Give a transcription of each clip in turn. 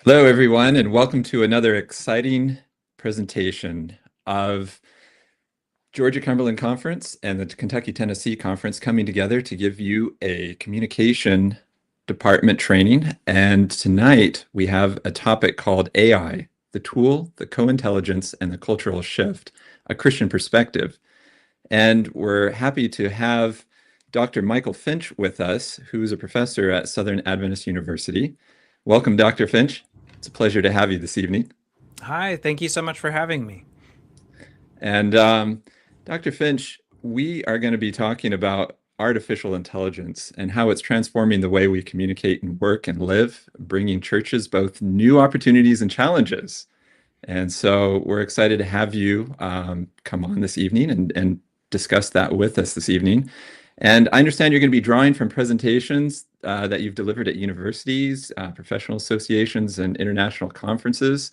Hello, everyone, and welcome to another exciting presentation of Georgia Cumberland Conference and the Kentucky Tennessee Conference coming together to give you a communication department training. And tonight we have a topic called AI, the tool, the co-intelligence, and the cultural shift, a Christian perspective. And we're happy to have Dr. Michael Finch with us, who's a professor at Southern Adventist University. Welcome, Dr. Finch. It's a pleasure to have you this evening. Hi, thank you so much for having me. And Dr. Finch, we are going to be talking about artificial intelligence and how it's transforming the way we communicate and work and live, bringing churches both new opportunities and challenges. And so we're excited to have you come on this evening and discuss that with us this evening. And I understand you're going to be drawing from presentations that you've delivered at universities, professional associations, and international conferences.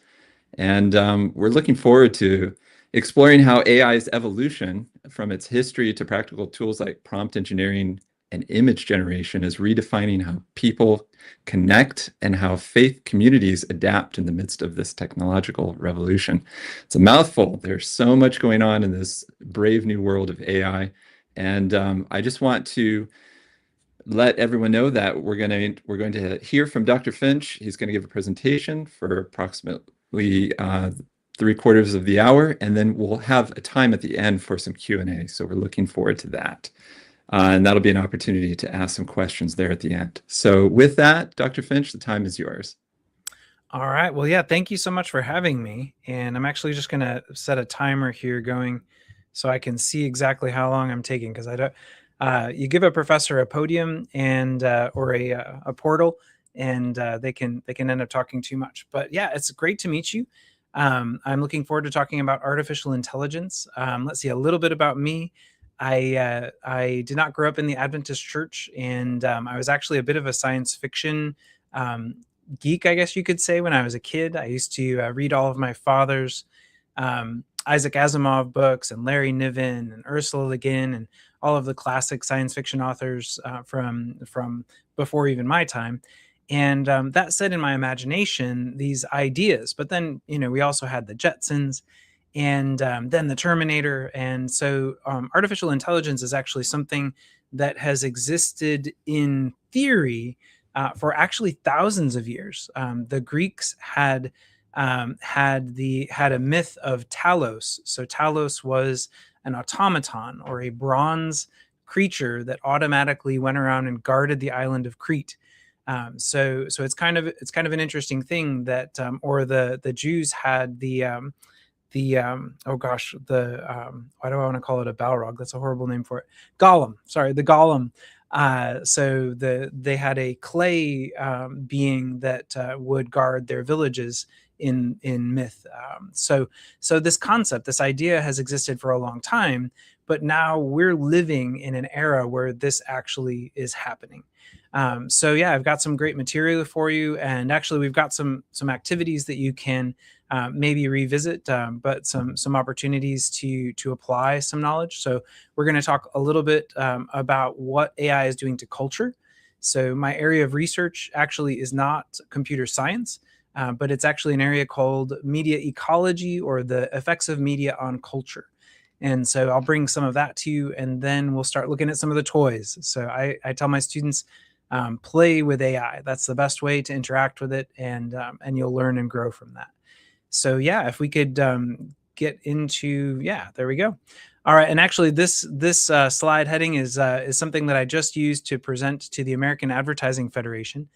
And we're looking forward to exploring how AI's evolution from its history to practical tools like prompt engineering and image generation is redefining how people connect and how faith communities adapt in the midst of this technological revolution. It's a mouthful. There's so much going on in this brave new world of AI. And I just want to let everyone know that we're going to hear from Dr. Finch. He's going to give a presentation for approximately 3/4 of the hour, and then we'll have a time at the end for some Q&A. So we're looking forward to that. And that'll be an opportunity to ask some questions there at the end. So with that, Dr. Finch, the time is yours. All right. Well, yeah, thank you so much for having me. And I'm actually just going to set a timer here going so I can see exactly how long I'm taking because I don't. You give a professor a podium and or a portal, and they can end up talking too much. But yeah, it's great to meet you. I'm looking forward to talking about artificial intelligence. Let's see a little bit about me. I did not grow up in the Adventist church, and I was actually a bit of a science fiction um, geek, I guess you could say, when I was a kid. I used to read all of my father's Isaac Asimov books and Larry Niven and Ursula Le Guin and all of the classic science fiction authors from before even my time. And that set in my imagination these ideas. But then, we also had the Jetsons and then the Terminator. And so artificial intelligence is actually something that has existed in theory for actually thousands of years. The Greeks had a myth of Talos. So Talos was an automaton or a bronze creature that automatically went around and guarded the island of Crete. So it's kind of an interesting thing that or the Jews had oh gosh, why do I want to call it a Balrog? That's a horrible name for it. Golem. Sorry, the Golem. So they had a clay being that would guard their villages in myth. So this concept, this idea, has existed for a long time, but now we're living in an era where this actually is happening. So yeah, I've got some great material for you, and actually we've got some activities that you can maybe revisit, but some opportunities to apply some knowledge. So we're going to talk a little bit about what AI is doing to culture. So my area of research actually is not computer science, but it's actually an area called media ecology, or the effects of media on culture. And so I'll bring some of that to you, and then we'll start looking at some of the toys. So I tell my students, play with AI. That's the best way to interact with it, and you'll learn and grow from that. So yeah, if we could get into, yeah, there we go. All right, and actually this slide heading is something that I just used to present to the American Advertising Federation.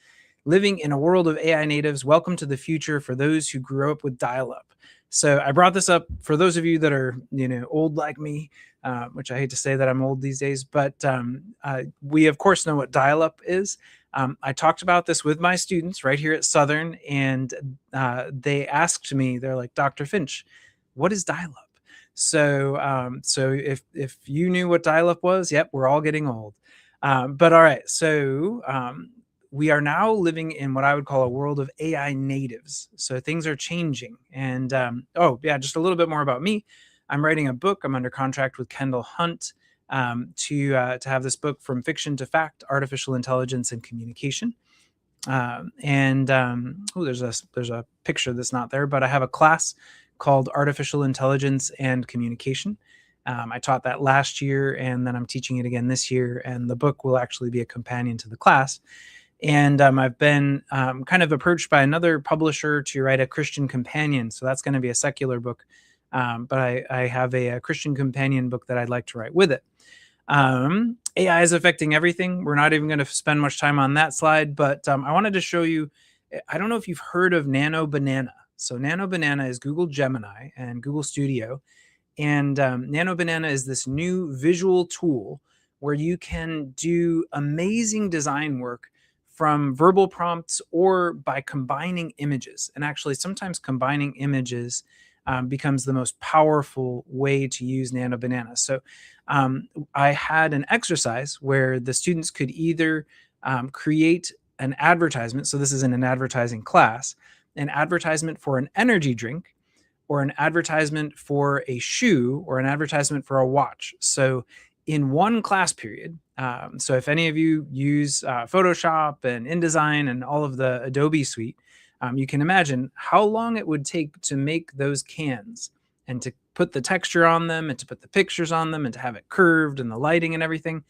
Living in a world of AI natives, welcome to the future for those who grew up with dial-up. So I brought this up for those of you that are old like me, which I hate to say that I'm old these days, but we of course know what dial-up is. I talked about this with my students right here at Southern, and they asked me, they're like, Dr. Finch, what is dial-up? So if you knew what dial-up was, yep, we're all getting old. But all right, so we are now living in what I would call a world of AI natives. So things are changing. And oh yeah, just a little bit more about me. I'm writing a book. I'm under contract with Kendall Hunt to have this book, From Fiction to Fact: Artificial Intelligence and Communication. There's a picture that's not there, but I have a class called Artificial Intelligence and Communication. I taught that last year, and then I'm teaching it again this year, and the book will actually be a companion to the class. And I've been kind of approached by another publisher to write a Christian companion. So that's going to be a secular book. But I have a Christian companion book that I'd like to write with it. AI is affecting everything. We're not even going to spend much time on that slide, but I wanted to show you, I don't know if you've heard of Nano Banana. So Nano Banana is Google Gemini and Google Studio. And Nano Banana is this new visual tool where you can do amazing design work from verbal prompts or by combining images. And actually, sometimes combining images becomes the most powerful way to use Nano Banana. So I had an exercise where the students could either create an advertisement. So this is in an advertising class, an advertisement for an energy drink, or an advertisement for a shoe, or an advertisement for a watch. So in one class period, so if any of you use Photoshop and InDesign and all of the Adobe suite, you can imagine how long it would take to make those cans and to put the texture on them and to put the pictures on them and to have it curved and the lighting and everything.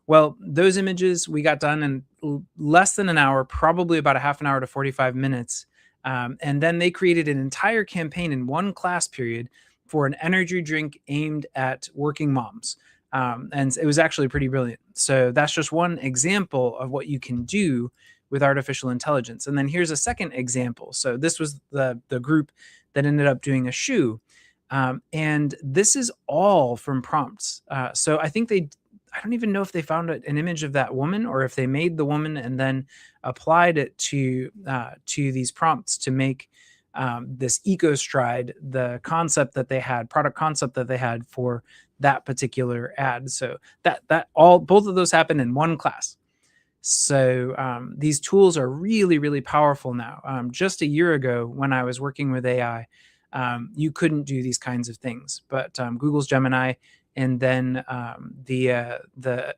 Well, those images we got done in less than an hour, probably about a half an hour to 45 minutes. And then they created an entire campaign in one class period for an energy drink aimed at working moms. And it was actually pretty brilliant. So that's just one example of what you can do with artificial intelligence. And then here's a second example. So this was the group that ended up doing a shoe. And this is all from prompts. So I think I don't even know if they found an image of that woman or if they made the woman and then applied it to these prompts to make this EcoStride, the concept that they had, product concept that they had for that particular ad. So both of those happened in one class. So these tools are really, really powerful now. Just a year ago, when I was working with AI, you couldn't do these kinds of things. But Google's Gemini and then the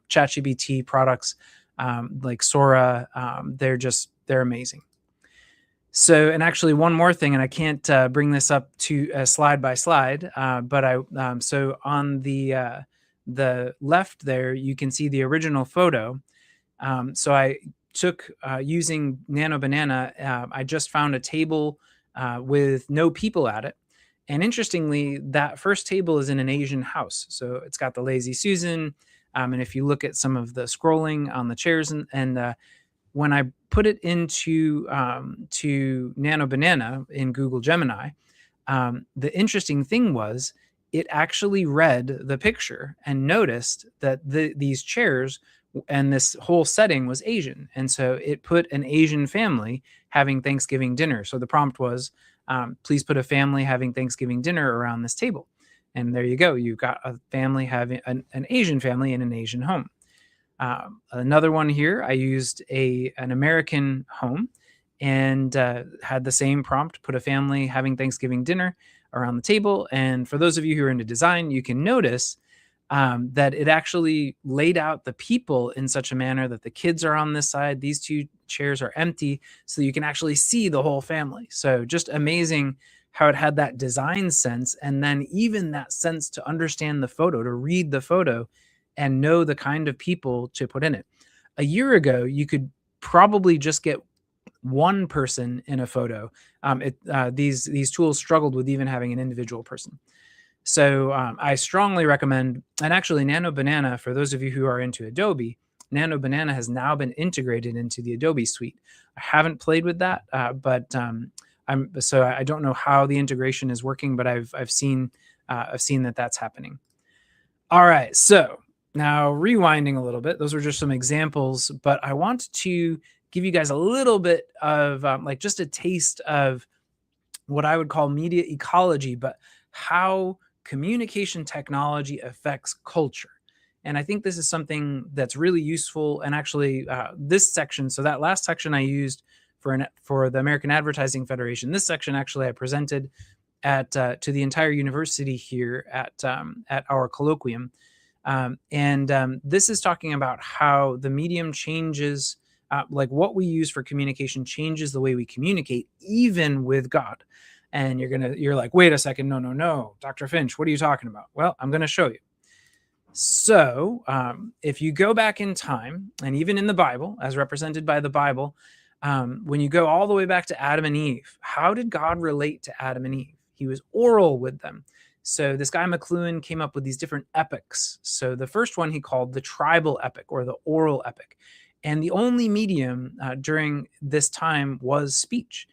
ChatGPT products like Sora, they're amazing. So, and actually one more thing, and I can't bring this up to slide by slide, but so on the left there, you can see the original photo. So I took, using Nano Banana, I just found a table with no people at it. And interestingly, that first table is in an Asian house. So it's got the Lazy Susan. And if you look at some of the scrolling on the chairs, and when I put it into to Nano Banana in Google Gemini, the interesting thing was it actually read the picture and noticed that these chairs and this whole setting was Asian. And so it put an Asian family having Thanksgiving dinner. So the prompt was, please put a family having Thanksgiving dinner around this table. And there you go. You've got a family having an Asian family in an Asian home. Another one here, I used an American home and had the same prompt, put a family having Thanksgiving dinner around the table. And for those of you who are into design, you can notice that it actually laid out the people in such a manner that the kids are on this side, these two chairs are empty, so you can actually see the whole family. So just amazing how it had that design sense, and then even that sense to understand the photo, to read the photo and know the kind of people to put in it. A year ago, you could probably just get one person in a photo. These tools struggled with even having an individual person. So I strongly recommend, and actually Nano Banana, for those of you who are into Adobe, Nano Banana has now been integrated into the Adobe suite. I haven't played with that, but I don't know how the integration is working, but I've seen that that's happening. All right, so now rewinding a little bit, those were just some examples, but I want to give you guys a little bit of like just a taste of what I would call media ecology, but how communication technology affects culture. And I think this is something that's really useful. And actually this section, so that last section I used for the American Advertising Federation, this section actually I presented to the entire university here at our colloquium. This is talking about how the medium changes like what we use for communication changes the way we communicate, even with God. And you're like, wait a second, no, Dr. Finch, what are you talking about? Well, I'm going to show you. So if you go back in time, and even in the Bible, as represented by the Bible, when you go all the way back to Adam and Eve, how did God relate to Adam and Eve? He was oral with them. So this guy McLuhan came up with these different epics. So the first one he called the tribal epic, or the oral epic. And the only medium during this time was speech.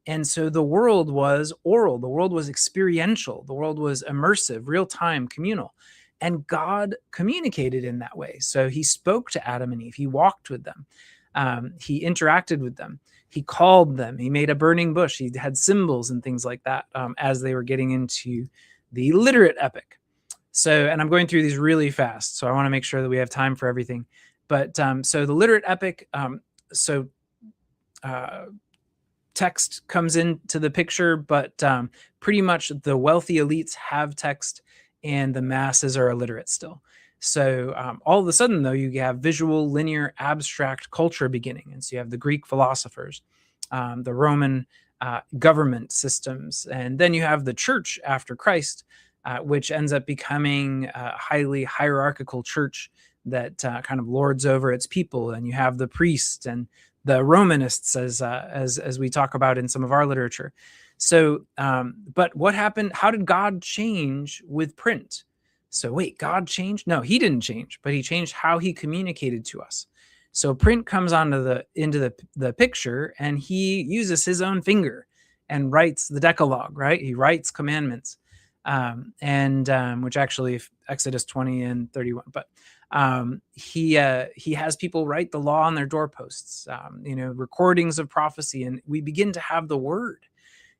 And so the world was oral, the world was experiential, the world was immersive, real time, communal. And God communicated in that way. So he spoke to Adam and Eve, he walked with them, he interacted with them, he called them, he made a burning bush, he had symbols and things like that as they were getting into the literate epic. So, and I'm going through these really fast, so I want to make sure that we have time for everything. But so the literate epic, text comes into the picture, but pretty much the wealthy elites have text and the masses are illiterate still. So all of a sudden, though, you have visual, linear, abstract culture beginning. And so you have the Greek philosophers, the Roman government systems, and then you have the church after Christ, which ends up becoming a highly hierarchical church that kind of lords over its people. And you have the priest and the Romanists, as we talk about in some of our literature. So, but what happened? How did God change with print? So wait, God changed? No, he didn't change, but he changed how he communicated to us. So print comes into the picture, and he uses his own finger and writes the Decalogue, right? He writes commandments, which actually Exodus 20 and 31. But he has people write the law on their doorposts, recordings of prophecy, and we begin to have the word.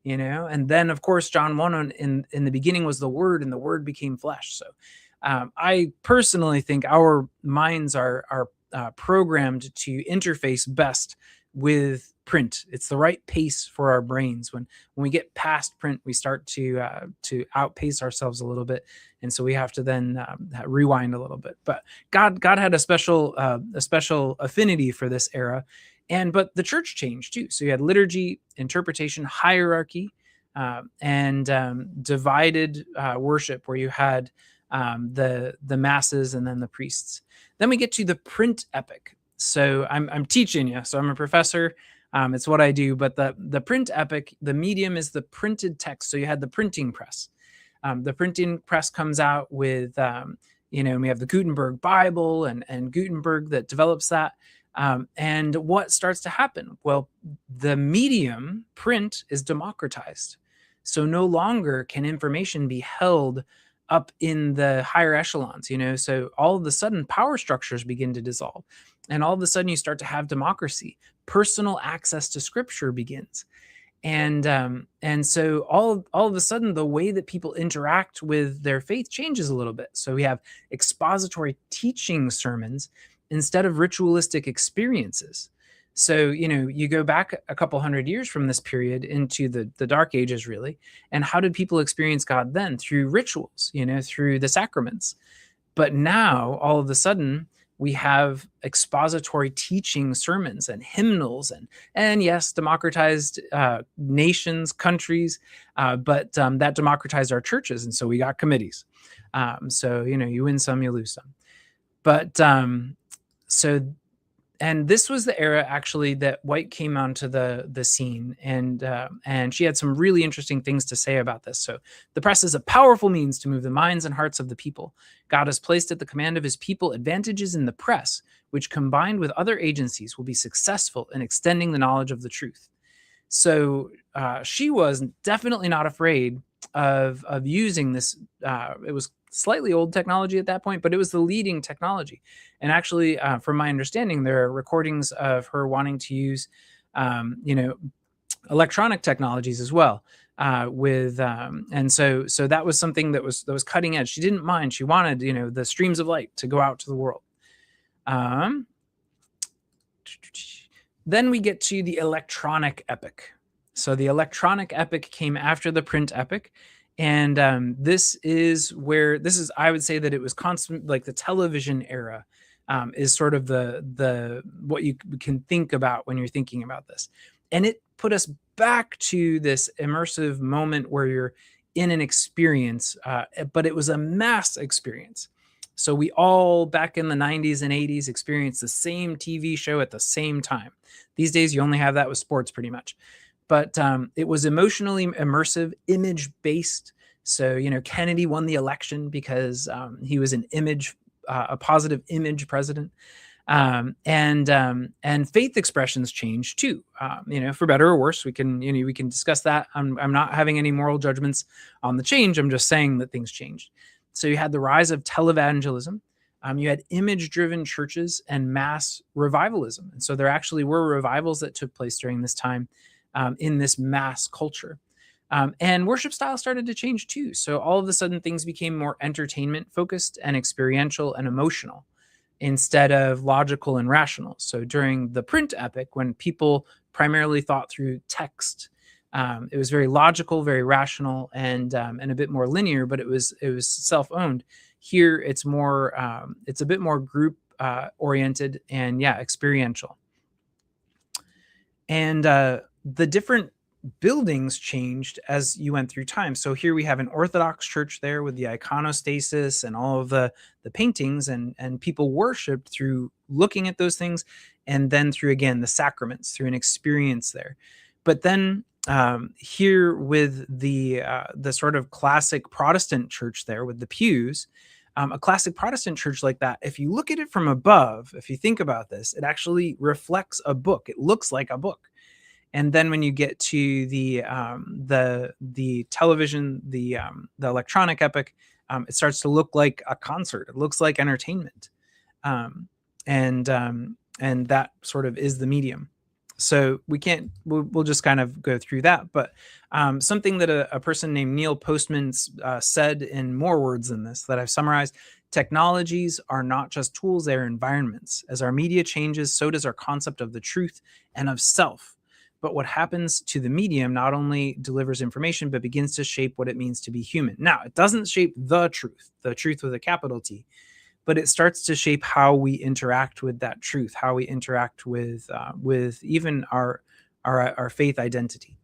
And then of course John 1 in the beginning was the word, and the word became flesh. So I personally think our minds are programmed to interface best with print. It's the right pace for our brains. When we get past print, we start to outpace ourselves a little bit, and so we have to then rewind a little bit. But God had a special affinity for this era. But the church changed too. So you had liturgy, interpretation, hierarchy, and divided worship, where you had the masses and then the priests. Then we get to the print epic. So I'm teaching you. So I'm a professor. It's what I do. But the print epic, the medium is the printed text. So you had the printing press. The printing press comes out with, we have the Gutenberg Bible and Gutenberg that develops that. And what starts to happen? Well, the medium print is democratized. So no longer can information be held up in the higher echelons, so all of a sudden power structures begin to dissolve, and all of a sudden you start to have democracy. Personal access to scripture begins. And so all of a sudden the way that people interact with their faith changes a little bit. So we have expository teaching sermons instead of ritualistic experiences. So, you go back a couple hundred years from this period into the Dark Ages, really. And how did people experience God then? Through rituals, through the sacraments. But now, all of a sudden, we have expository teaching sermons and hymnals and yes, democratized nations, countries, but that democratized our churches. And so we got committees. So, you win some, you lose some. But and this was the era actually that White came onto the scene, and she had some really interesting things to say about this. So the press is a powerful means to move the minds and hearts of the people. God has placed at the command of his people advantages in the press, which combined with other agencies will be successful in extending the knowledge of the truth. So she was definitely not afraid of using this. It was slightly old technology at that point, but it was the leading technology. And actually, from my understanding, there are recordings of her wanting to use, electronic technologies as well. And so that was something that was cutting edge. She didn't mind. She wanted, the streams of light to go out to the world. Then we get to the electronic epic. So the electronic epic came after the print epic. And this is, I would say that it was constant, like the television era is sort of the what you can think about when you're thinking about this. And it put us back to this immersive moment where you're in an experience, but it was a mass experience. So we all back in the 90s and 80s experienced the same TV show at the same time. These days, you only have that with sports pretty much. But it was emotionally immersive, image based. So, Kennedy won the election because he was a positive image president. And faith expressions change too. For better or worse. We can discuss that. I'm not having any moral judgments on the change. I'm just saying that things changed. So you had the rise of televangelism. You had image-driven churches and mass revivalism. And so there actually were revivals that took place during this time in this mass culture. And worship style started to change too. So all of a sudden, things became more entertainment focused and experiential and emotional instead of logical and rational. So during the print epoch, when people primarily thought through text, it was very logical, very rational, and a bit more linear, but it was self-owned. Here, it's a bit more group oriented and experiential. And the different buildings changed as you went through time. So here we have an Orthodox church there with the iconostasis and all of the paintings, and people worshiped through looking at those things, and then through, again, the sacraments, through an experience there. But then here with the sort of classic Protestant church there with the pews, a classic Protestant church like that, if you look at it from above, if you think about this, it actually reflects a book. It looks like a book. And then when you get to the television, the electronic epoch, it starts to look like a concert. It looks like entertainment, and that sort of is the medium. So we'll just kind of go through that. But something that a person named Neil Postman said in more words than this, that I've summarized: technologies are not just tools, they're environments. As our media changes, so does our concept of the truth and of self. But what happens to the medium not only delivers information, but begins to shape what it means to be human. Now, it doesn't shape the truth with a capital T, but it starts to shape how we interact with that truth, how we interact with even our faith identity.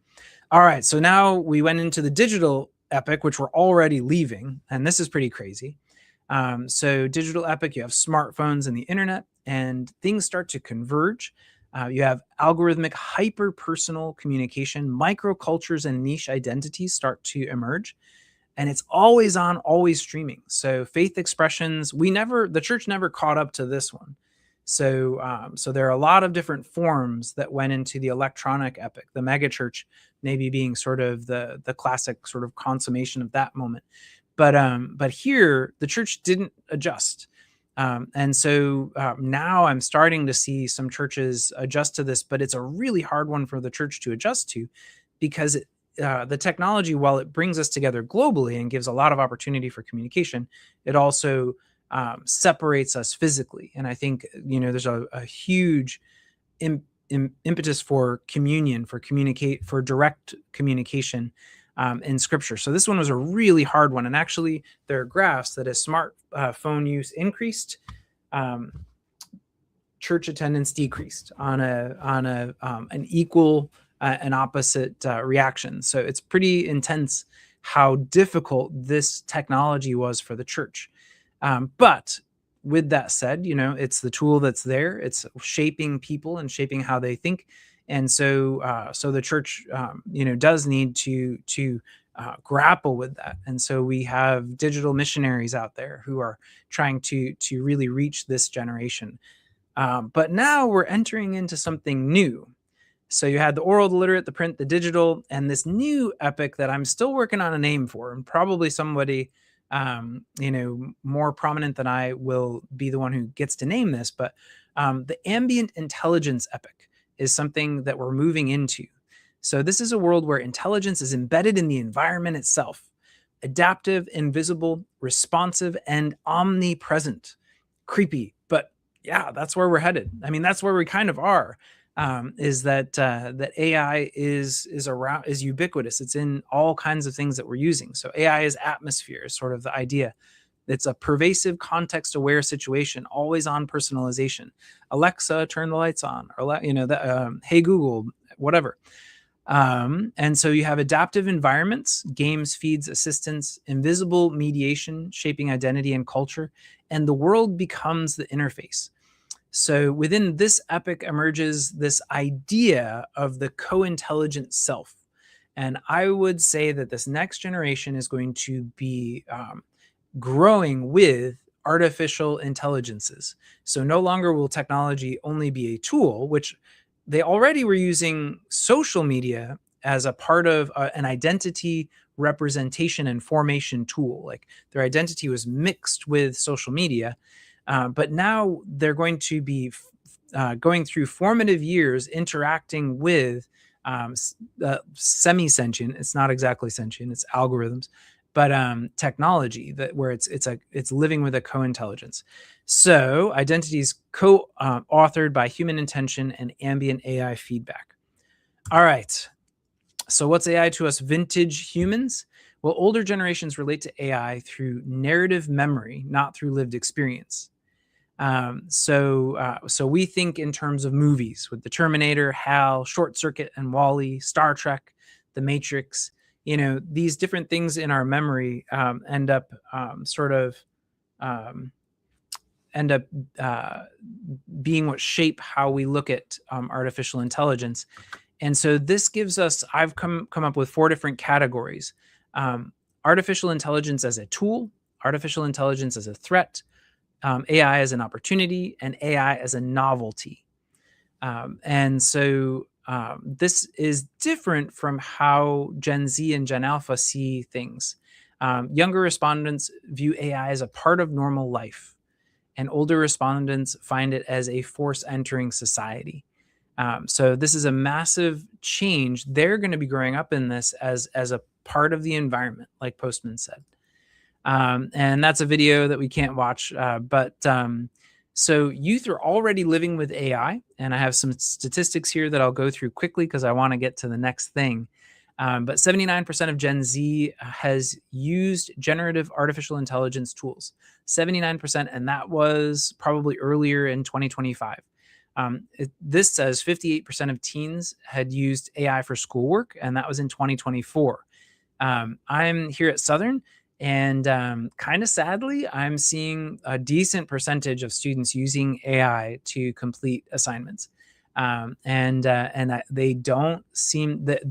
All right, so now we went into the digital epoch, which we're already leaving, and this is pretty crazy. So digital epoch, you have smartphones and the internet, and things start to converge. You have algorithmic, hyper-personal communication, microcultures and niche identities start to emerge. And it's always on, always streaming. So faith expressions, the church never caught up to this one. So there are a lot of different forms that went into the electronic epoch, the megachurch maybe being sort of the classic sort of consummation of that moment. But here, the church didn't adjust. And so now I'm starting to see some churches adjust to this, but it's a really hard one for the church to adjust to, because the technology, while it brings us together globally and gives a lot of opportunity for communication, it also separates us physically. And I think, there's a huge impetus for communion, for direct communication in Scripture. So this one was a really hard one. And actually, there are graphs that as smartphone use increased, church attendance decreased on an equal and opposite reaction. So it's pretty intense how difficult this technology was for the church. But with that said, it's the tool that's there. It's shaping people and shaping how they think. And so the church, does need to grapple with that. And so we have digital missionaries out there who are trying to really reach this generation. But now we're entering into something new. So you had the oral, the literate, the print, the digital, and this new epoch that I'm still working on a name for, and probably somebody more prominent than I will be the one who gets to name this. But the ambient intelligence epoch is something that we're moving into. So this is a world where intelligence is embedded in the environment itself, adaptive, invisible, responsive, and omnipresent. Creepy, but yeah, that's where we're headed. I mean, that's where we kind of are. Is that AI is ubiquitous. It's in all kinds of things that we're using. So AI is atmosphere, is sort of the idea. It's a pervasive, context-aware situation, always on personalization. Alexa, turn the lights on, or hey Google, whatever. And so you have adaptive environments, games, feeds, assistants, invisible mediation, shaping identity and culture, and the world becomes the interface. So within this epic emerges this idea of the co-intelligent self. And I would say that this next generation is going to be growing with artificial intelligences. So no longer will technology only be a tool, which they already were using social media as a part of an identity representation and formation tool. Like their identity was mixed with social media. But now they're going to be going through formative years interacting with semi-sentient. It's not exactly sentient, it's algorithms, but technology where it's living with a co-intelligence. So identity is co-authored by human intention and ambient AI feedback. All right. So what's AI to us vintage humans? Well, older generations relate to AI through narrative memory, not through lived experience. So we think in terms of movies with the Terminator, HAL, Short Circuit and Wall-E, Star Trek, The Matrix. These different things in our memory end up being what shape how we look at artificial intelligence. And so this gives us, I've come up with 4 different categories. Artificial intelligence as a tool, artificial intelligence as a threat, AI as an opportunity, and AI as a novelty. And so this is different from how Gen Z and Gen Alpha see things. Younger respondents view AI as a part of normal life, and older respondents find it as a force entering society. So this is a massive change. They're going to be growing up in this as a part of the environment, like Postman said. And that's a video that we can't watch. So youth are already living with AI, and I have some statistics here that I'll go through quickly because I want to get to the next thing. But 79% of Gen Z has used generative artificial intelligence tools. 79%, and that was probably earlier in 2025. This says 58% of teens had used AI for schoolwork, and that was in 2024. I'm here at Southern, and kind of sadly, I'm seeing a decent percentage of students using AI to complete assignments. And they don't seem that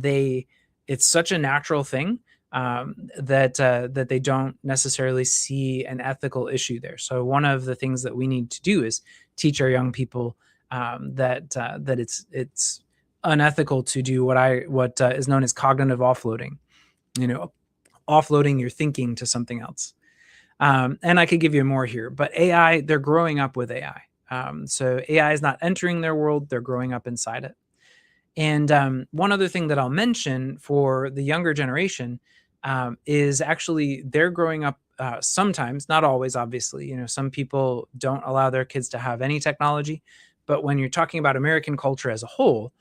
it's such a natural thing that they don't necessarily see an ethical issue there. So one of the things that we need to do is teach our young people that it's unethical to do what is known as cognitive offloading. Offloading your thinking to something else. And I could give you more here, but AI, they're growing up with AI. So AI is not entering their world, they're growing up inside it. And one other thing that I'll mention for the younger generation is actually they're growing up sometimes, not always, obviously. Some people don't allow their kids to have any technology, but when you're talking about American culture as a whole,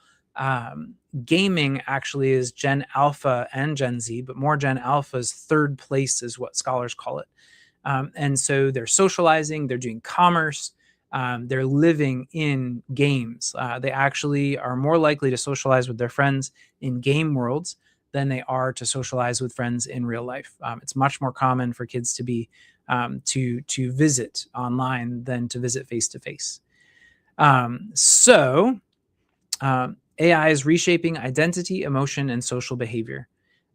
gaming actually is Gen Alpha and Gen Z, but more Gen Alpha's third place is what scholars call it. And so they're socializing, they're doing commerce, they're living in games. They actually are more likely to socialize with their friends in game worlds than they are to socialize with friends in real life. It's much more common for kids to be to visit online than to visit face to face. AI is reshaping identity, emotion, and social behavior.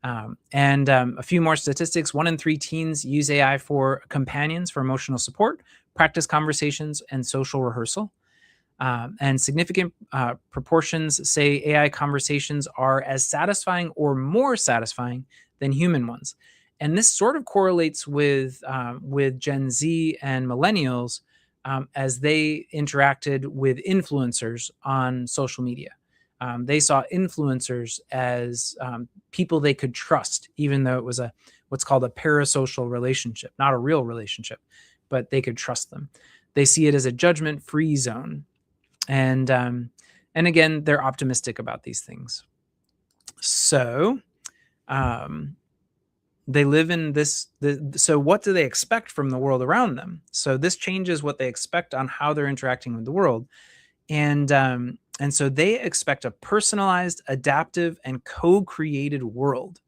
And a few more statistics. 1 in 3 teens use AI for companions for emotional support, practice conversations, and social rehearsal. And significant proportions say AI conversations are as satisfying or more satisfying than human ones. And this sort of correlates with Gen Z and millennials as they interacted with influencers on social media. They saw influencers as people they could trust, even though it was what's called a parasocial relationship, not a real relationship, but they could trust them. They see it as a judgment-free zone. And again, they're optimistic about these things. So They live in this. So what do they expect from the world around them? So this changes what they expect on how they're interacting with the world. And so they expect a personalized, adaptive, and co-created world.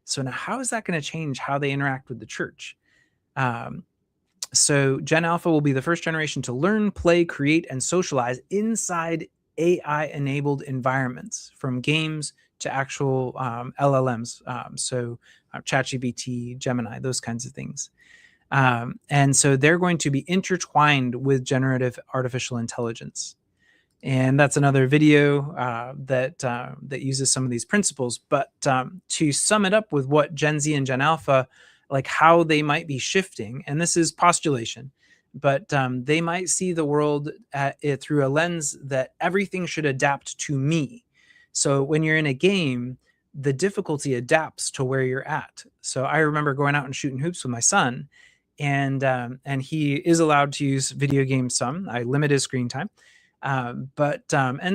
So now, how is that going to change how they interact with the church? Um, so Gen Alpha will be the first generation to learn, play, create, and socialize inside AI-enabled environments, from games to actual LLMs. So ChatGPT, Gemini, those kinds of things. And so they're going to be intertwined with generative artificial intelligence. And that's another video that uses some of these principles. But to sum it up with what Gen Z and Gen Alpha, like how they might be shifting, and this is postulation, but they might see the world through a lens that everything should adapt to me. So when you're in a game, the difficulty adapts to where you're at. So I remember going out and shooting hoops with my son, and he is allowed to use video games some. I limit his screen time. And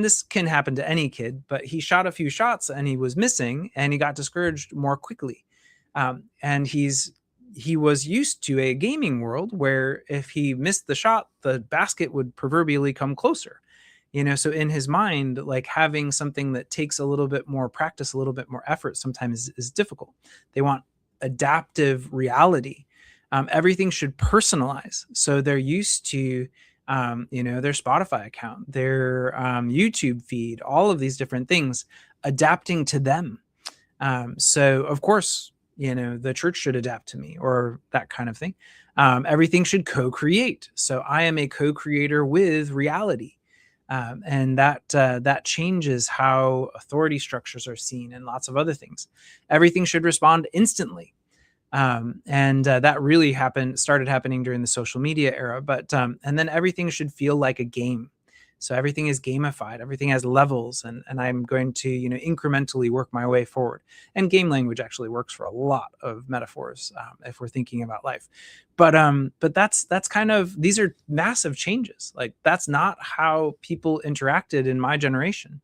this can happen to any kid, but he shot a few shots and he was missing and he got discouraged more quickly. And he was used to a gaming world where if he missed the shot, the basket would proverbially come closer. So in his mind, like having something that takes a little bit more practice, a little bit more effort sometimes is difficult. They want adaptive reality. Everything should personalize. So they're used to their Spotify account, their YouTube feed, all of these different things adapting to them. So of course, the church should adapt to me, or that kind of thing. Everything should co-create. So I am a co-creator with reality. And that changes how authority structures are seen and lots of other things. Everything should respond instantly. And that really started happening during the social media era. But and then everything should feel like a game. So everything is gamified. Everything has levels, and I'm going to incrementally work my way forward. And game language actually works for a lot of metaphors if we're thinking about life. But that's kind of, these are massive changes. Like that's not how people interacted in my generation,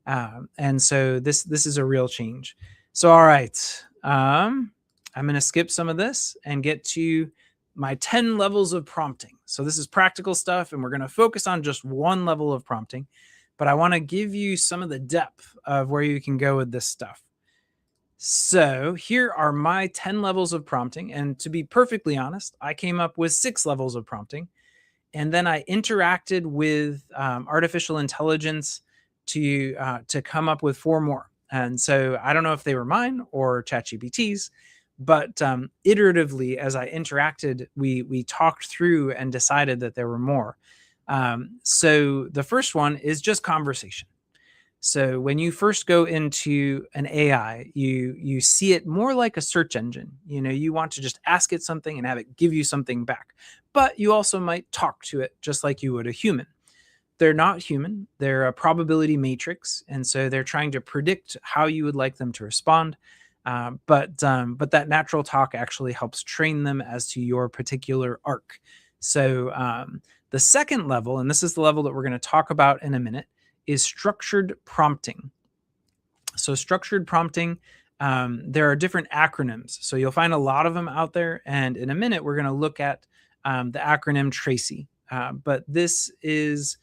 and so this is a real change. So all right. I'm going to skip some of this and get to my 10 levels of prompting. So this is practical stuff, and we're going to focus on just one level of prompting, but I want to give you some of the depth of where you can go with this stuff. So here are my 10 levels of prompting. And to be perfectly honest, I came up with 6 levels of prompting. And then I interacted with artificial intelligence to come up with 4 more. And so I don't know if they were mine or ChatGPT's, but iteratively, as I interacted, we talked through and decided that there were more. So the first one is just conversation. So when you first go into an AI, you see it more like a search engine. You want to just ask it something and have it give you something back. But you also might talk to it just like you would a human. They're not human. They're a probability matrix. And so they're trying to predict how you would like them to respond. But that natural talk actually helps train them as to your particular arc. So the second level, and this is the level that we're going to talk about in a minute, is structured prompting. So structured prompting, there are different acronyms. So you'll find a lot of them out there. And in a minute, we're going to look at the acronym TRACY. But this is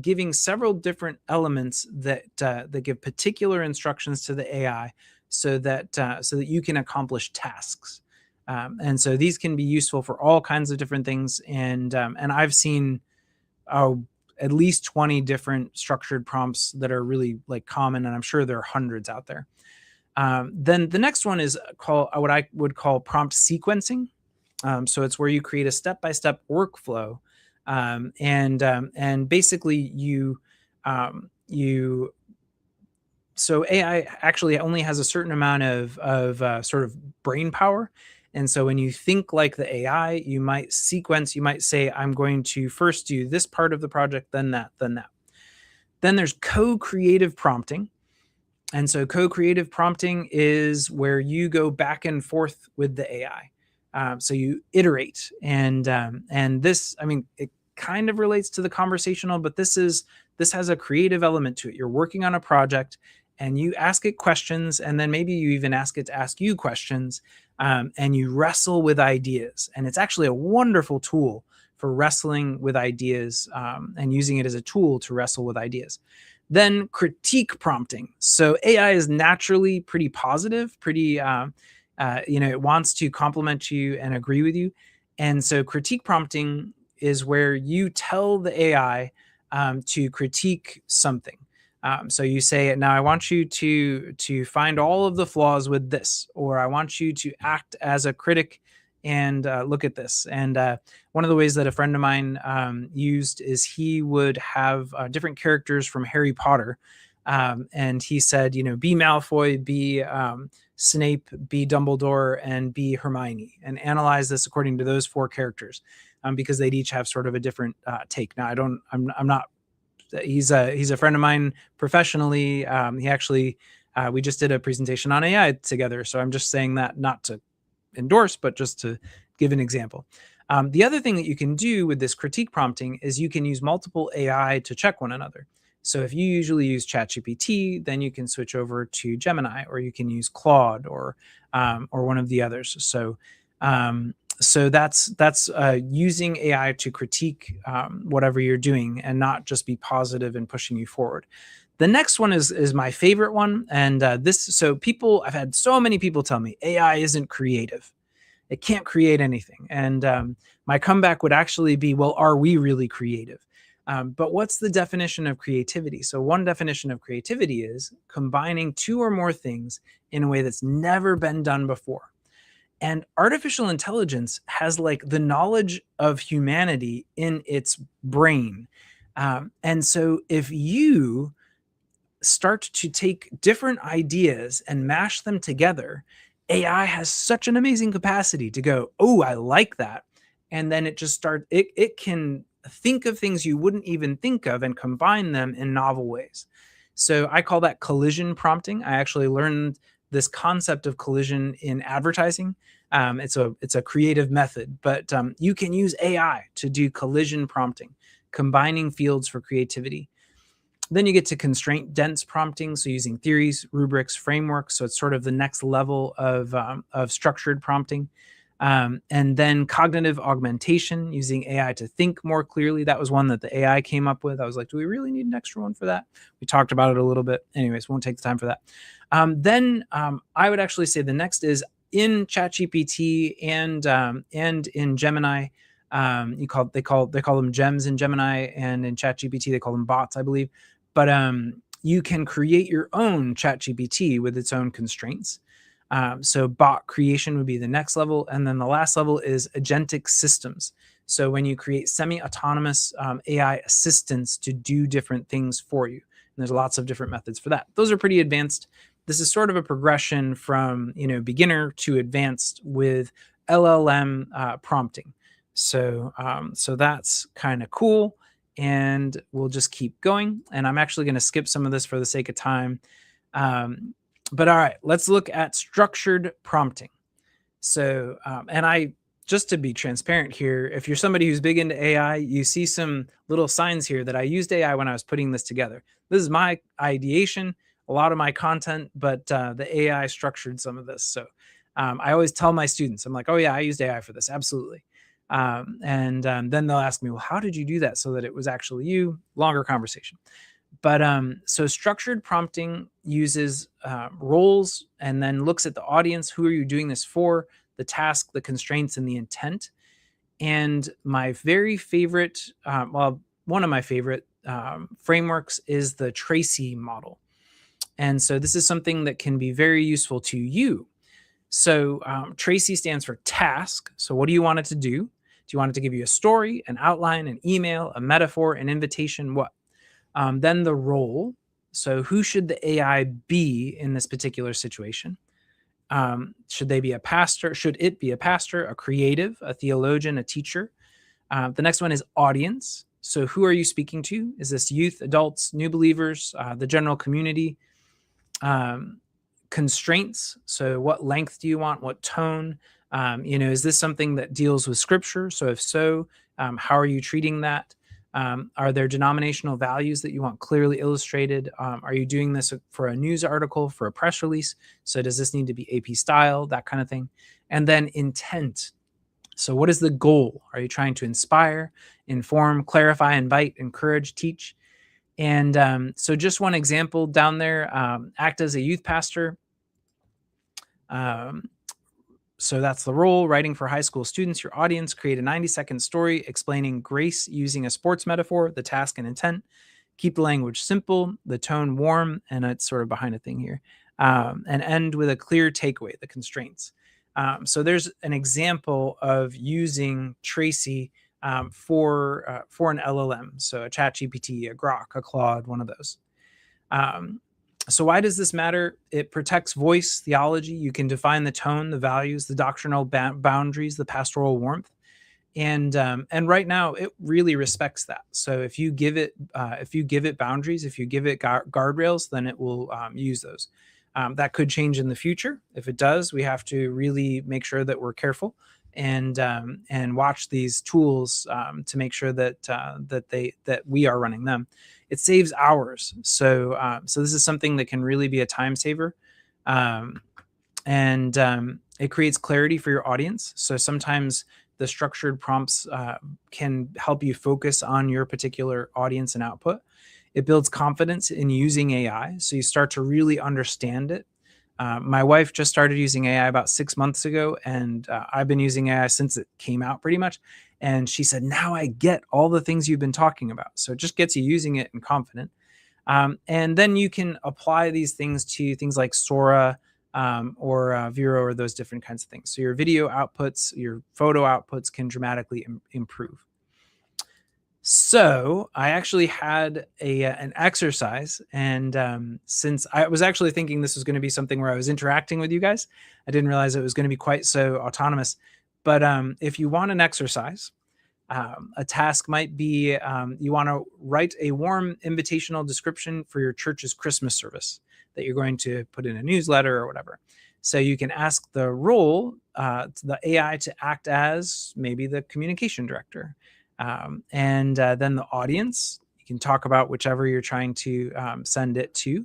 giving several different elements that give particular instructions to the AI so that you can accomplish tasks. And so these can be useful for all kinds of different things. And I've seen at least 20 different structured prompts that are really like common, and I'm sure there are hundreds out there. Then the next one is what I would call prompt sequencing. So it's where you create a step-by-step workflow, and basically so AI actually only has a certain amount of sort of brain power. And so when you think like the AI, you might say, I'm going to first do this part of the project, then that, then that. Then there's co-creative prompting. And so co-creative prompting is where you go back and forth with the AI. So you iterate. And this, it kind of relates to the conversational, but this has a creative element to it. You're working on a project, and you ask it questions, and then maybe you even ask it to ask you questions, and you wrestle with ideas. And it's actually a wonderful tool for wrestling with ideas, and using it as a tool to wrestle with ideas. Then critique prompting. So AI is naturally pretty positive, pretty, it wants to compliment you and agree with you. And so critique prompting is where you tell the AI to critique something. So you say, now I want you to find all of the flaws with this, or I want you to act as a critic and look at this. And one of the ways that a friend of mine used is he would have different characters from Harry Potter. And he said, be Malfoy, be Snape, be Dumbledore, and be Hermione, and analyze this according to those 4 characters, because they'd each have sort of a different take. Now, I'm not. He's a friend of mine professionally. He actually, we just did a presentation on AI together. So I'm just saying that not to endorse, but just to give an example. The other thing that you can do with this critique prompting is you can use multiple AI to check one another. So if you usually use ChatGPT, then you can switch over to Gemini, or you can use Claude, or one of the others. So that's using AI to critique whatever you're doing, and not just be positive and pushing you forward. The next one is my favorite one, and I've had so many people tell me AI isn't creative. It can't create anything. And my comeback would actually be, well, are we really creative? But what's the definition of creativity? So one definition of creativity is combining 2 or more things in a way that's never been done before. And artificial intelligence has like the knowledge of humanity in its brain. And so if you start to take different ideas and mash them together, AI has such an amazing capacity to go, oh, I like that. And then it can think of things you wouldn't even think of and combine them in novel ways. So I call that collision prompting. I actually learned this concept of collision in advertising. It's a creative method, but you can use AI to do collision prompting, combining fields for creativity. Then you get to constraint dense prompting, so using theories, rubrics, frameworks. So it's sort of the next level of structured prompting. And then cognitive augmentation, using AI to think more clearly. That was one that the AI came up with. I was like, do we really need an extra one for that? We talked about it a little bit. Anyways, won't take the time for that. Then I would actually say the next is in ChatGPT and in Gemini. They call them gems in Gemini, and in ChatGPT they call them bots, I believe. But you can create your own ChatGPT with its own constraints. So bot creation would be the next level. And then the last level is agentic systems. So when you create semi-autonomous AI assistants to do different things for you. And there's lots of different methods for that. Those are pretty advanced. This is sort of a progression from beginner to advanced with LLM prompting. So that's kind of cool. And we'll just keep going. And I'm actually going to skip some of this for the sake of time. But all right, let's look at structured prompting. So, just to be transparent here, if you're somebody who's big into AI, you see some little signs here that I used AI when I was putting this together. This is my ideation, a lot of my content, but the AI structured some of this. So I always tell my students, I'm like, oh yeah, I used AI for this. Absolutely. Then they'll ask me, well, how did you do that so that it was actually you? Longer conversation. But so structured prompting uses roles and then looks at the audience. Who are you doing this for? The task, the constraints, and the intent. And my very favorite, one of my favorite frameworks is the Tracy model. And so this is something that can be very useful to you. So Tracy stands for task. So what do you want it to do? Do you want it to give you a story, an outline, an email, a metaphor, an invitation? What? Then the role. So who should the AI be in this particular situation? Should they be a pastor? Should it be a pastor, a creative, a theologian, a teacher? The next one is audience. So who are you speaking to? Is this youth, adults, new believers, the general community? Constraints. So what length do you want? What tone? Is this something that deals with scripture? So if so, how are you treating that? Are there denominational values that you want clearly illustrated? Are you doing this for a news article, for a press release? So does this need to be AP style, that kind of thing? And then intent. So what is the goal? Are you trying to inspire, inform, clarify, invite, encourage, teach? And so just one example down there, act as a youth pastor. So that's the role, writing for high school students, your audience, create a 90-second story explaining grace using a sports metaphor, the task and intent. Keep the language simple, the tone warm, and it's sort of behind a thing here, and end with a clear takeaway, the constraints. So there's an example of using Tracy for an LLM, so a ChatGPT, a Grok, a Claude, one of those. So why does this matter? It protects voice, theology. You can define the tone, the values, the doctrinal boundaries, the pastoral warmth, and right now it really respects that. So if you give it boundaries, if you give it guardrails, then it will use those. That could change in the future. If it does, we have to really make sure that we're careful and watch these tools to make sure that we are running them. It saves hours. So this is something that can really be a time saver. And it creates clarity for your audience. So sometimes the structured prompts can help you focus on your particular audience and output. It builds confidence in using AI. So you start to really understand it. My wife just started using AI about 6 months ago, and I've been using AI since it came out pretty much. And she said, now I get all the things you've been talking about. So it just gets you using it and confident. And then you can apply these things to things like Sora or Vero or those different kinds of things. So your video outputs, your photo outputs can dramatically improve. So I actually had an exercise, and since I was actually thinking this was going to be something where I was interacting with you guys, I didn't realize it was going to be quite so autonomous. But if you want an exercise, a task might be you want to write a warm invitational description for your church's Christmas service that you're going to put in a newsletter or whatever. So you can ask the role, the AI, to act as maybe the communication director. And then the audience, you can talk about whichever you're trying to send it to.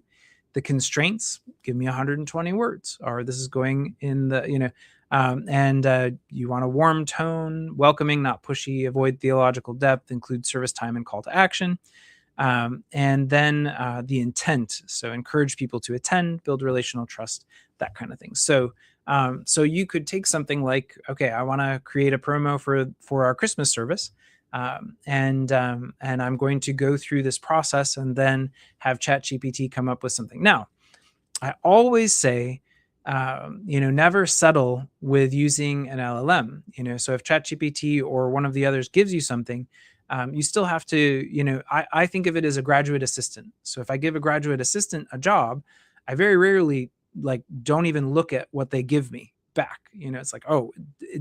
The constraints, give me 120 words, or this is going in the, and you want a warm tone, welcoming, not pushy, avoid theological depth, include service time and call to action. And then the intent, so encourage people to attend, build relational trust, that kind of thing. So you could take something like, okay, I want to create a promo for our Christmas service. And I'm going to go through this process and then have ChatGPT come up with something. Now, I always say, never settle with using an LLM. So if ChatGPT or one of the others gives you something, you still have to, I think of it as a graduate assistant. So if I give a graduate assistant a job, I very rarely don't even look at what they give me back. It's like, oh,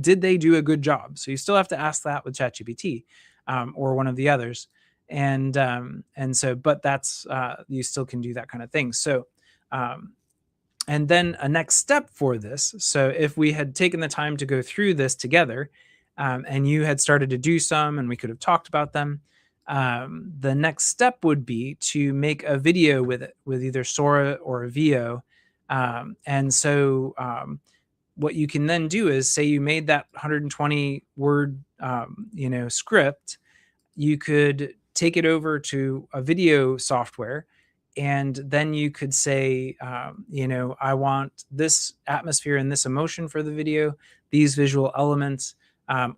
did they do a good job? So you still have to ask that with ChatGPT or one of the others. And so, but that's, you still can do that kind of thing. So, and then a next step for this. So if we had taken the time to go through this together and you had started to do some and we could have talked about them, the next step would be to make a video with it, with either Sora or a VO. And so what you can then do is, say you made that 120 word, script, you could take it over to a video software, and then you could say, I want this atmosphere and this emotion for the video, these visual elements,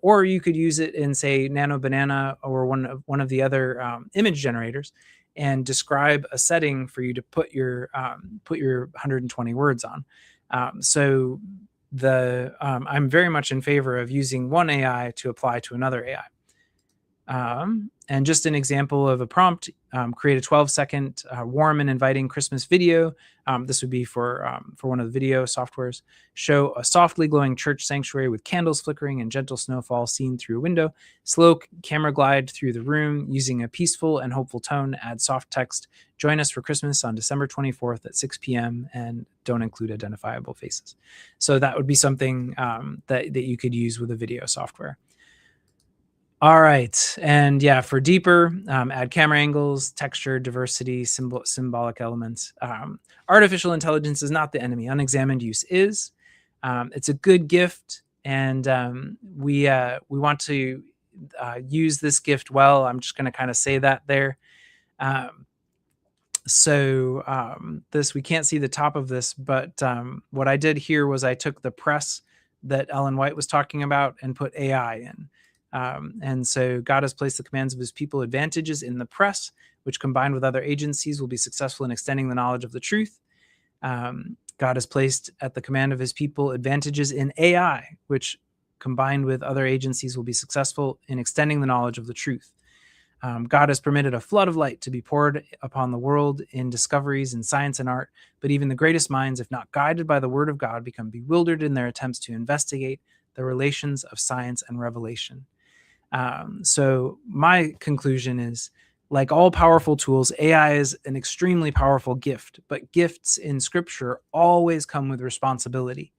or you could use it in, say, Nano Banana or one of the other image generators, and describe a setting for you to put your 120 words on. So I'm very much in favor of using one AI to apply to another AI. And just an example of a prompt, create a 12-second warm and inviting Christmas video. This would be for one of the video softwares. Show a softly glowing church sanctuary with candles flickering and gentle snowfall seen through a window. Slow camera glide through the room using a peaceful and hopeful tone. Add soft text. Join us for Christmas on December 24th at 6 p.m. and don't include identifiable faces. So that would be something that you could use with a video software. All right. And yeah, for deeper, add camera angles, texture, diversity, symbolic elements. Artificial intelligence is not the enemy. Unexamined use is. It's a good gift, and we want to use this gift well. I'm just going to kind of say that there. Um, this, we can't see the top of this, but what I did here was I took the press that Ellen White was talking about and put AI in. And so God has placed the commands of his people advantages in the press, which combined with other agencies will be successful in extending the knowledge of the truth. God has placed at the command of his people advantages in AI, which combined with other agencies will be successful in extending the knowledge of the truth. God has permitted a flood of light to be poured upon the world in discoveries in science and art, but even the greatest minds, if not guided by the word of God, become bewildered in their attempts to investigate the relations of science and revelation. So my conclusion is, like all powerful tools, AI is an extremely powerful gift, but gifts in scripture always come with responsibility.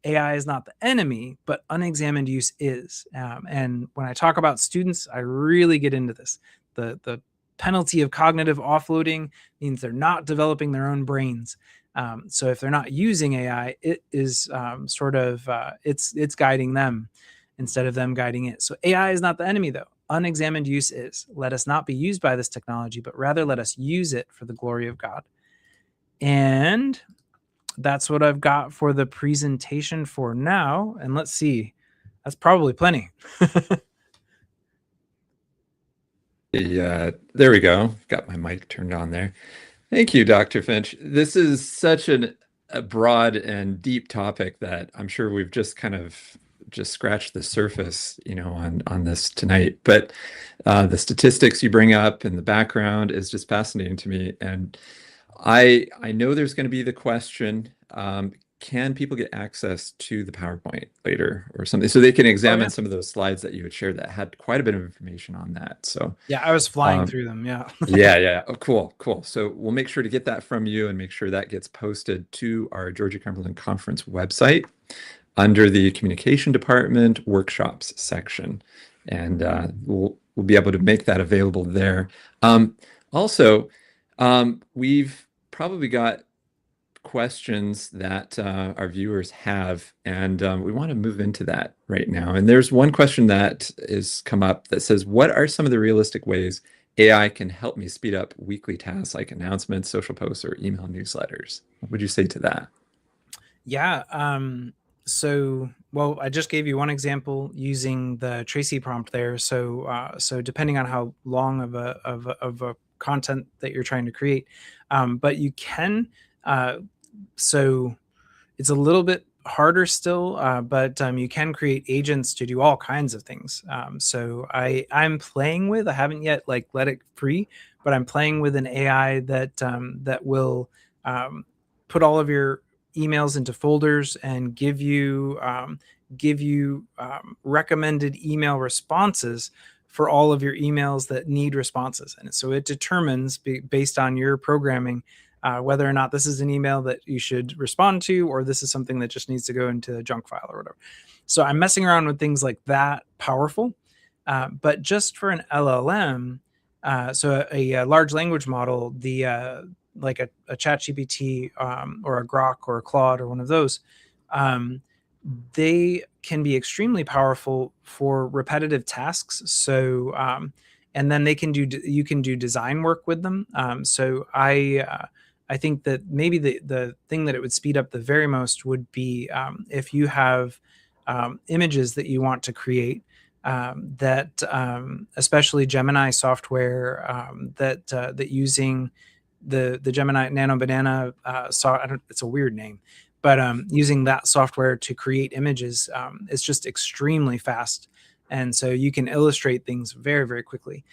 AI is not the enemy, but unexamined use is. And when I talk about students, I really get into this. The penalty of cognitive offloading means they're not developing their own brains. So if they're not using AI, it is it's guiding them instead of them guiding it. So AI is not the enemy, though. Unexamined use is. Let us not be used by this technology, but rather let us use it for the glory of God. And that's what I've got for the presentation for now. And let's see, that's probably plenty. Yeah, there we go. Got my mic turned on there. Thank you, Dr. Finch. This is such a broad and deep topic that I'm sure we've just kind of just scratched the surface, on this tonight. But the statistics you bring up in the background is just fascinating to me. And I know there's going to be the question, can people get access to the PowerPoint later or something so they can examine some of those slides that you had shared that had quite a bit of information on that. So yeah, I was flying through them. Yeah. yeah. Oh, cool. So we'll make sure to get that from you and make sure that gets posted to our Georgia Cumberland Conference website under the Communication Department Workshops section. And we'll be able to make that available there. Also, we've probably got questions that our viewers have, and we want to move into that right now. And there's one question that has come up that says, what are some of the realistic ways AI can help me speed up weekly tasks like announcements, social posts, or email newsletters? What would you say to that? Yeah. Well, I just gave you one example using the Tracy prompt there. So depending on how long of a content that you're trying to create, but you can. So it's a little bit harder still, but you can create agents to do all kinds of things. So I'm playing with. I haven't yet let it free, but I'm playing with an AI that will put all of your emails into folders and give you recommended email responses for all of your emails that need responses. And so it determines based on your programming whether or not this is an email that you should respond to, or this is something that just needs to go into a junk file or whatever. So I'm messing around with things like that powerful. But just for an LLM, so a large language model, like a ChatGPT or a Grok or a Claude or one of those, they can be extremely powerful for repetitive tasks. So and then you can do design work with them. So I think that maybe the thing that it would speed up the very most would be if you have images that you want to create especially Gemini software that using the Gemini Nano Banana it's a weird name, but using that software to create images is just extremely fast, and so you can illustrate things very, very quickly.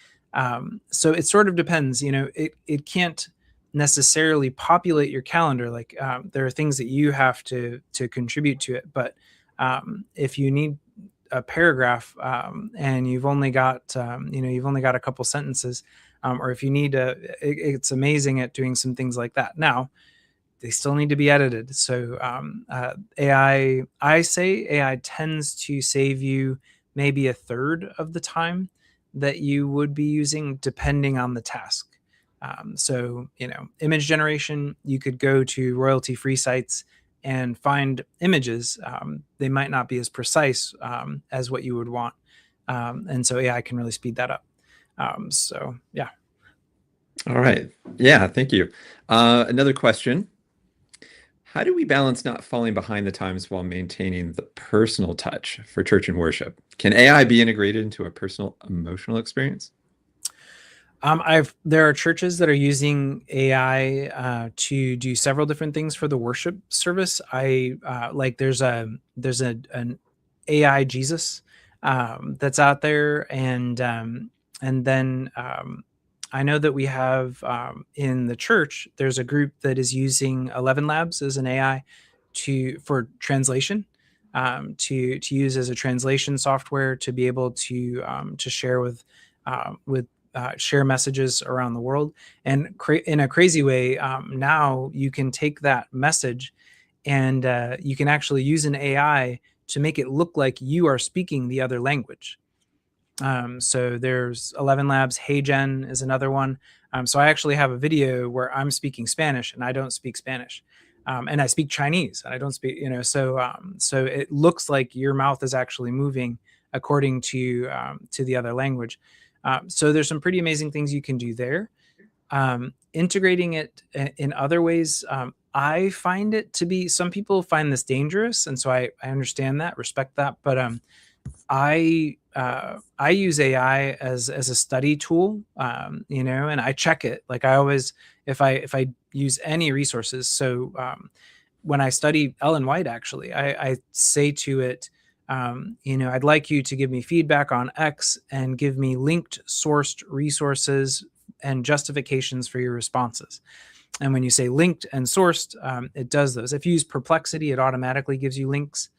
So it sort of depends. It can't necessarily populate your calendar. There are things that you have to contribute to it, but if you need a paragraph and you've only got a couple sentences, or if you need it's amazing at doing some things like that. Now they still need to be edited. So AI tends to save you maybe a third of the time. that you would be using depending on the task. So, image generation, you could go to royalty-free sites and find images. They might not be as precise as what you would want. And so AI can really speed that up. So, yeah. All right. Yeah, thank you. Another question. How do we balance not falling behind the times while maintaining the personal touch for church and worship? Can AI be integrated into a personal emotional experience? There are churches that are using AI to do several different things for the worship service. There's an AI Jesus that's out there, and then I know that we have in the church. There's a group that is using 11 Labs as an AI for translation. To use as a translation software to be able to share with share messages around the world. And in a crazy way, now you can take that message and you can actually use an AI to make it look like you are speaking the other language. So there's 11 Labs. HeyGen is another one. So I actually have a video where I'm speaking Spanish and I don't speak Spanish. And I speak Chinese and I don't speak, so it looks like your mouth is actually moving according to the other language. So there's some pretty amazing things you can do there. Integrating it in other ways, I find it to be, some people find this dangerous, and so I understand that, respect that, but I use AI as a study tool, and I check it. Like I always, if I use any resources, so when I study Ellen White, actually, I say to it, I'd like you to give me feedback on X and give me linked sourced resources and justifications for your responses. And when you say linked and sourced, it does those. If you use Perplexity, it automatically gives you links.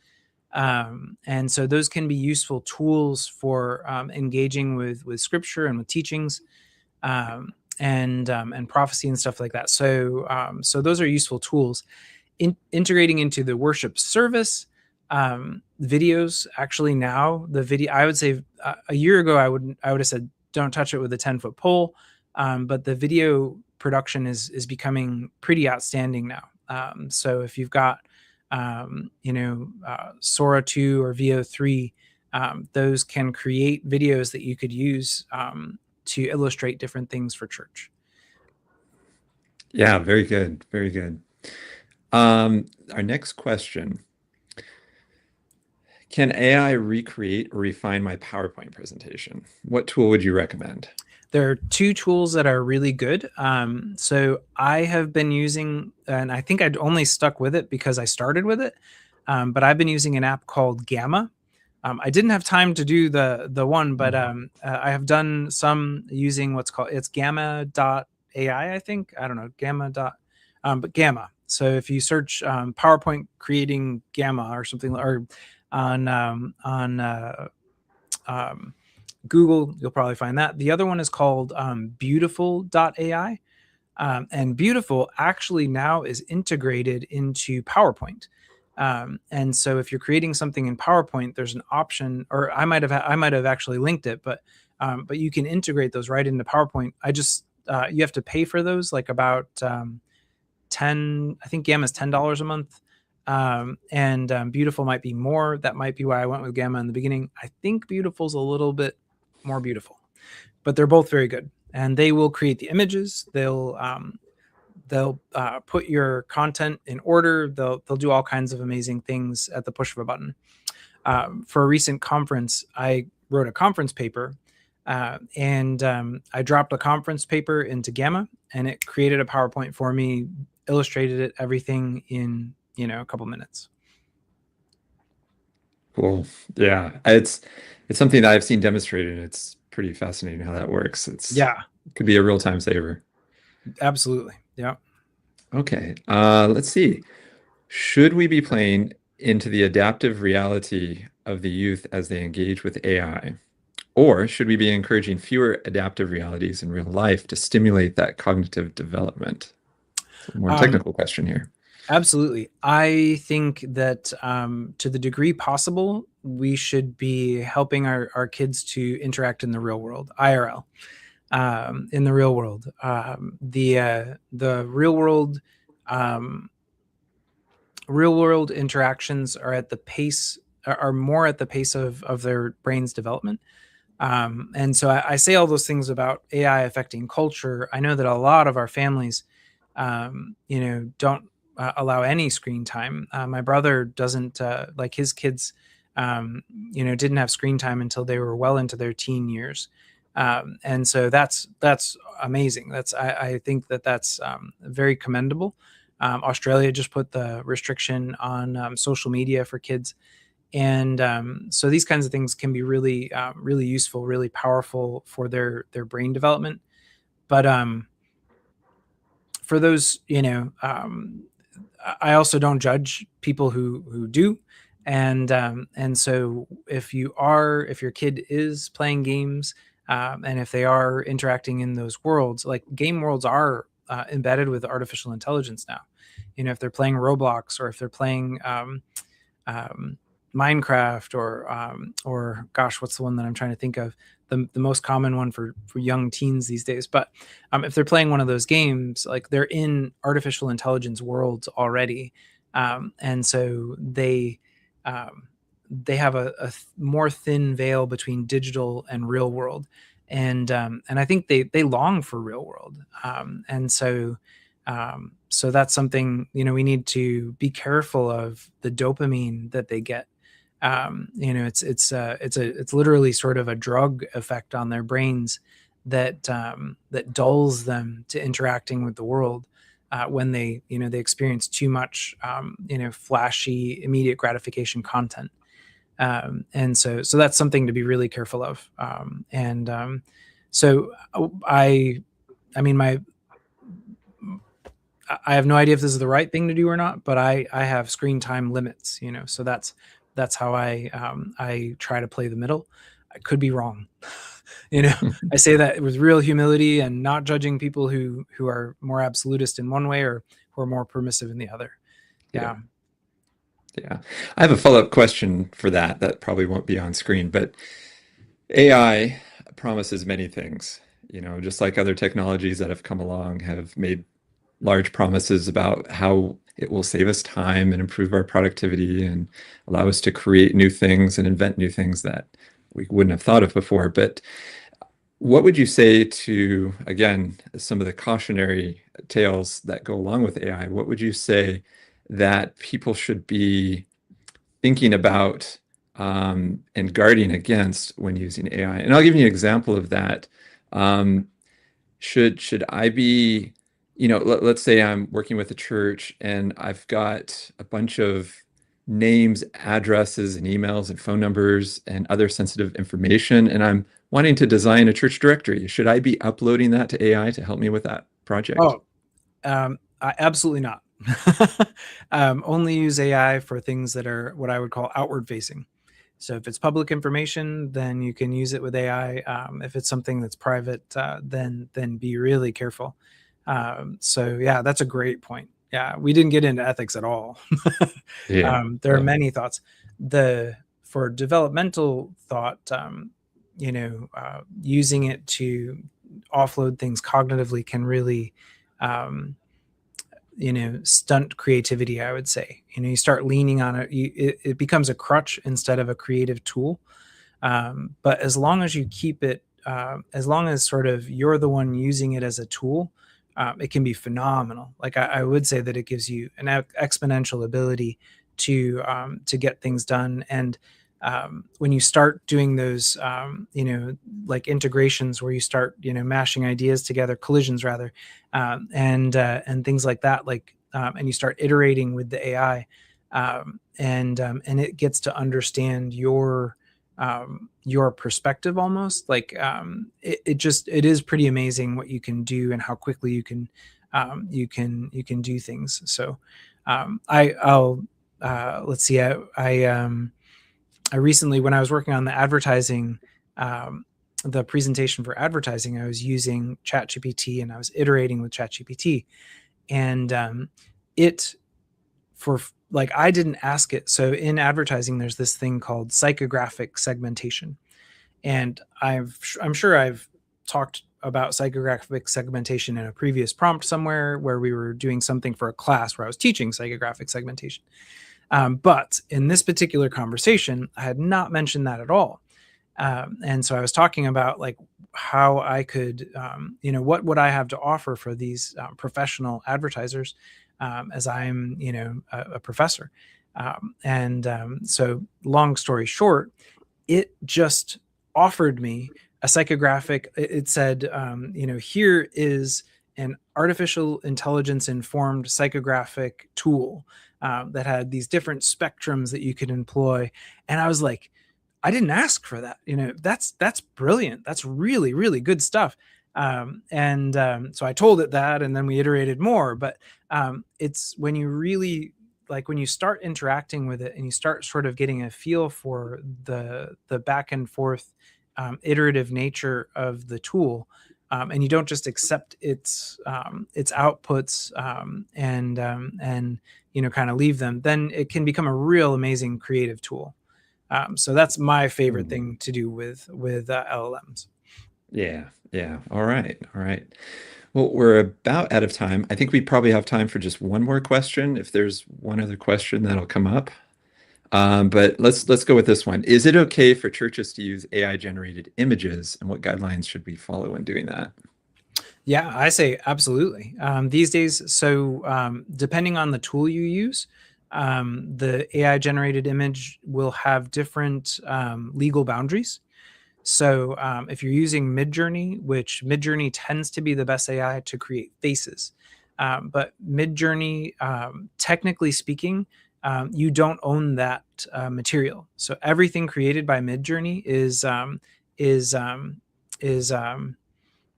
And so those can be useful tools for engaging with scripture and with teachings and prophecy and stuff like that. So those are useful tools. Integrating into the worship service, videos. Actually, now the video, I would say a year ago, I would have said don't touch it with a 10-foot pole, but the video production is becoming pretty outstanding now. So if you've got Sora 2 or VO 3, those can create videos that you could use to illustrate different things for church. Yeah, very good. Very good. Our next question. Can AI recreate or refine my PowerPoint presentation? What tool would you recommend? There are two tools that are really good. So I have been using, and I think I'd only stuck with it because I started with it, but I've been using an app called Gamma. I didn't have time to do the one, but I have done some using it's gamma.ai, I think. I don't know, but Gamma. So if you search PowerPoint creating Gamma or something, or on Google, you'll probably find that. The other one is called beautiful.ai. And Beautiful actually now is integrated into PowerPoint. And so if you're creating something in PowerPoint, there's an option, or I might have actually linked it, but you can integrate those right into PowerPoint. You have to pay for those, like about 10, I think Gamma is $10 a month. And Beautiful might be more. That might be why I went with Gamma in the beginning. I think Beautiful's a little bit more beautiful, but they're both very good, and they will create the images. They'll put your content in order. They'll do all kinds of amazing things at the push of a button. For a recent conference, I wrote a conference paper, and I dropped a conference paper into Gamma, and it created a PowerPoint for me, illustrated it, everything in a couple minutes. Cool. Yeah, it's something that I've seen demonstrated. It's pretty fascinating how that works. It could be a real-time saver. Absolutely. Yeah. Okay. Let's see. Should we be playing into the adaptive reality of the youth as they engage with AI? Or should we be encouraging fewer adaptive realities in real life to stimulate that cognitive development? It's a more technical question here. Absolutely. I think that to the degree possible, we should be helping our kids to interact in the real world, IRL, in the real world. The um, real world interactions are at the pace are more at the pace of their brain's development. And so I say all those things about AI affecting culture. I know that a lot of our families, don't allow any screen time. My brother doesn't like his kids, didn't have screen time until they were well into their teen years. And so that's amazing. I think that's very commendable. Australia just put the restriction on social media for kids, and so these kinds of things can be really really useful, really powerful for their brain development. But for those, I also don't judge people who do. And so if your kid is playing games, and if they are interacting in those worlds, like game worlds are embedded with artificial intelligence now. If they're playing Roblox, or if they're playing um, Minecraft, or gosh, what's the one that I'm trying to think of? The most common one for young teens these days. But if they're playing one of those games, like, they're in artificial intelligence worlds already, and so they have a more thin veil between digital and real world, and I think they long for real world, and so. So that's something, we need to be careful of the dopamine that they get. It's literally sort of a drug effect on their brains that dulls them to interacting with the world, when they experience too much flashy, immediate gratification content. And so that's something to be really careful of. And so I mean, I have no idea if this is the right thing to do or not, but I have screen time limits, so that's how I try to play the middle. I could be wrong. I say that with real humility and not judging people who are more absolutist in one way, or who are more permissive in the other. Yeah. Yeah. Yeah. I have a follow-up question for that probably won't be on screen, but AI promises many things, just like other technologies that have come along have made large promises about how it will save us time and improve our productivity and allow us to create new things and invent new things that we wouldn't have thought of before. But what would you say to, again, some of the cautionary tales that go along with AI? What would you say that people should be thinking about and guarding against when using AI? And I'll give you an example of that. Um, should I be, let's say I'm working with a church and I've got a bunch of names, addresses, and emails and phone numbers and other sensitive information, and I'm wanting to design a church directory. Should I be uploading that to AI to help me with that project? Oh, absolutely not. Only use AI for things that are what I would call outward facing. So if it's public information, then you can use it with AI. If it's something that's private, then be really careful. So yeah, that's a great point. Yeah, we didn't get into ethics at all. Yeah, There are yeah, many thoughts. For developmental thought, using it to offload things cognitively can really um, stunt creativity, I would say. You start leaning on it, it becomes a crutch instead of a creative tool. But as long as you keep it, as long as sort of you're the one using it as a tool, it can be phenomenal. Like, I would say that it gives you an exponential ability to get things done. And when you start doing those, like integrations where you start, mashing ideas together, collisions rather, and things like that, like, and you start iterating with the AI, and it gets to understand your perspective almost, like, it is pretty amazing what you can do and how quickly you can do things. So I'll let's see, I recently, when I was working on the presentation for advertising, I was using ChatGPT and I was iterating with ChatGPT, and it for like, I didn't ask it. So in advertising, there's this thing called psychographic segmentation. And I'm sure I've talked about psychographic segmentation in a previous prompt somewhere where we were doing something for a class where I was teaching psychographic segmentation. But in this particular conversation, I had not mentioned that at all. And so I was talking about like how I could, what would I have to offer for these professional advertisers as I'm, a professor. So long story short, it just offered me a psychographic. It said, here is an artificial intelligence informed psychographic tool that had these different spectrums that you could employ. And I was like, I didn't ask for that. That's brilliant. That's really, really good stuff. So I told it that, and then we iterated more. But it's when you really, like, when you start interacting with it and you start sort of getting a feel for the back and forth iterative nature of the tool, and you don't just accept its outputs and kind of leave them, then it can become a real amazing creative tool. So that's my favorite thing to do with LLMs. Yeah. All right. Well, we're about out of time. I think we probably have time for just one more question, if there's one other question that'll come up. But let's go with this one. Is it okay for churches to use AI-generated images, and what guidelines should we follow when doing that? Yeah, I say absolutely. These days, so depending on the tool you use, the AI-generated image will have different legal boundaries. So if you're using Midjourney, which Midjourney tends to be the best AI to create faces, but Midjourney, technically speaking, you don't own that material. So everything created by Midjourney is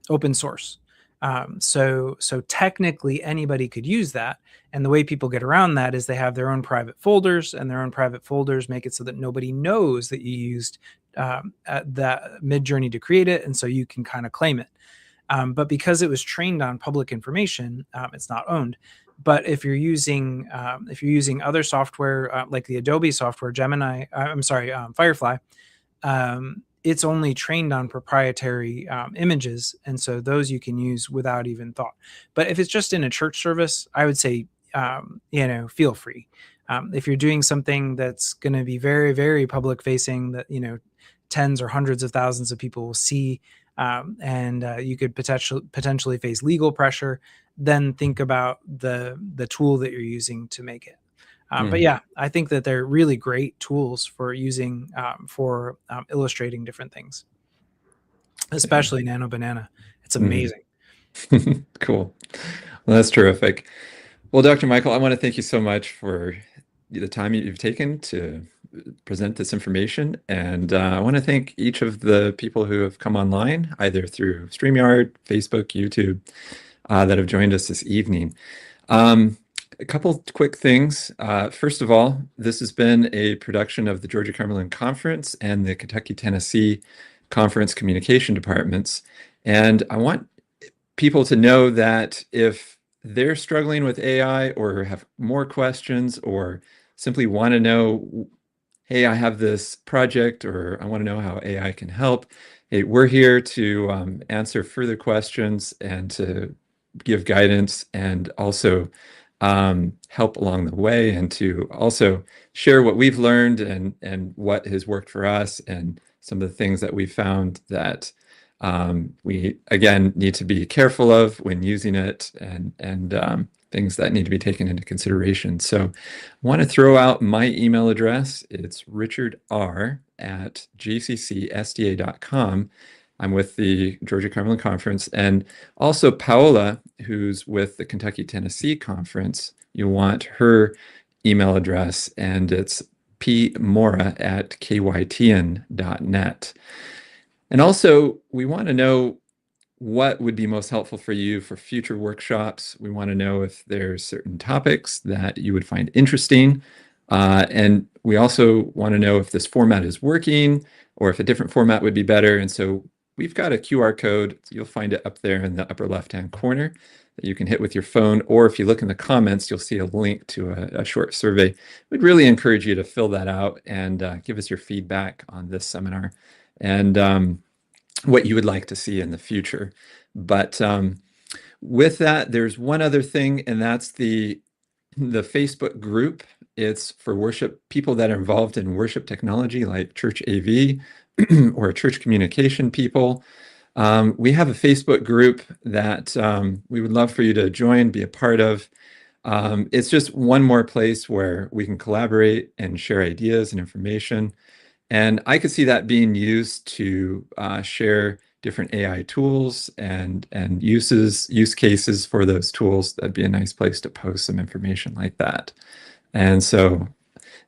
open source. So technically anybody could use that. And the way people get around that is they have their own private folders, and their own private folders make it so that nobody knows that you used that Midjourney to create it. And so you can kind of claim it. But because it was trained on public information, it's not owned. But if you're using other software like the Adobe software, Firefly, it's only trained on proprietary images, and so those you can use without even thought. But if it's just in a church service, I would say, feel free. If you're doing something that's going to be very, very public facing, that tens or hundreds of thousands of people will see, and you could potentially face legal pressure, then think about the tool that you're using to make it. But yeah, I think that they're really great tools for using for illustrating different things, especially Nano Banana. It's amazing. Cool. Well, that's terrific. Well, Dr. Michael, I want to thank you so much for the time you've taken to present this information. And I want to thank each of the people who have come online, either through StreamYard, Facebook, YouTube, that have joined us this evening. A couple quick things. First of all, this has been a production of the Georgia Cumberland Conference and the Kentucky-Tennessee Conference Communication Departments. And I want people to know that if they're struggling with AI or have more questions, or simply want to know, hey, I have this project, or I want to know how AI can help, hey, we're here to answer further questions and to give guidance, and also help along the way, and to also share what we've learned and what has worked for us, and some of the things that we found that we, again, need to be careful of when using it, and things that need to be taken into consideration. So I want to throw out my email address. It's richardr@gccsda.com. I'm with the Georgia Cumberland Conference, and also Paola, who's with the Kentucky-Tennessee Conference. You want her email address, and it's pmora@kytn.net. And also, we want to know what would be most helpful for you for future workshops. We want to know if there's certain topics that you would find interesting. And we also want to know if this format is working, or if a different format would be better. And so we've got a QR code. You'll find it up there in the upper left-hand corner. that you can hit with your phone, or if you look in the comments, you'll see a link to a short survey. We'd really encourage you to fill that out and give us your feedback on this seminar and what you would like to see in the future. But with that, there's one other thing, and that's the Facebook group. It's for worship, people that are involved in worship technology like church AV or church communication people. We have a Facebook group that we would love for you to join, be a part of. It's just one more place where we can collaborate and share ideas and information. And I could see that being used to share different AI tools and use cases for those tools. That'd be a nice place to post some information like that. And so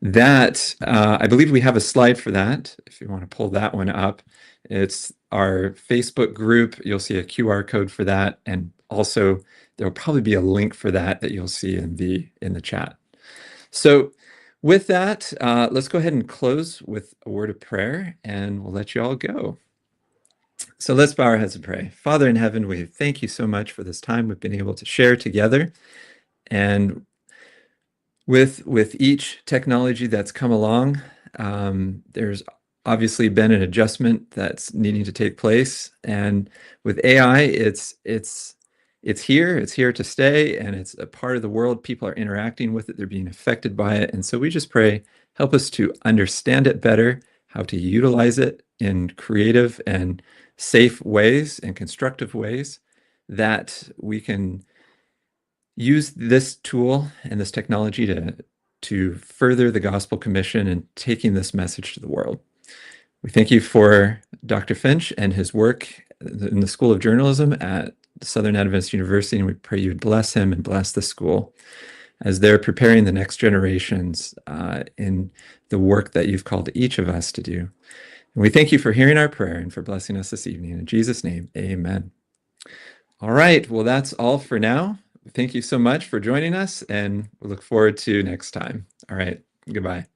that, I believe we have a slide for that, if you want to pull that one up. It's our Facebook group. You'll see a QR code for that. And also there'll probably be a link for that you'll see in the chat. So with that, let's go ahead and close with a word of prayer, and we'll let you all go. So let's bow our heads and pray. Father in heaven, we thank you so much for this time we've been able to share together. And with each technology that's come along, there's obviously been an adjustment that's needing to take place. And with AI, it's here to stay, and it's a part of the world. People are interacting with it, they're being affected by it. And so we just pray, help us to understand it better, how to utilize it in creative and safe ways and constructive ways, that we can use this tool and this technology to further the gospel commission and taking this message to the world. We thank you for Dr. Finch and his work in the School of Journalism at Southern Adventist University, and we pray you would bless him and bless the school as they're preparing the next generations in the work that you've called each of us to do. And we thank you for hearing our prayer and for blessing us this evening. In Jesus' name, amen. All right, well, that's all for now. Thank you so much for joining us, and we look forward to next time. All right, goodbye.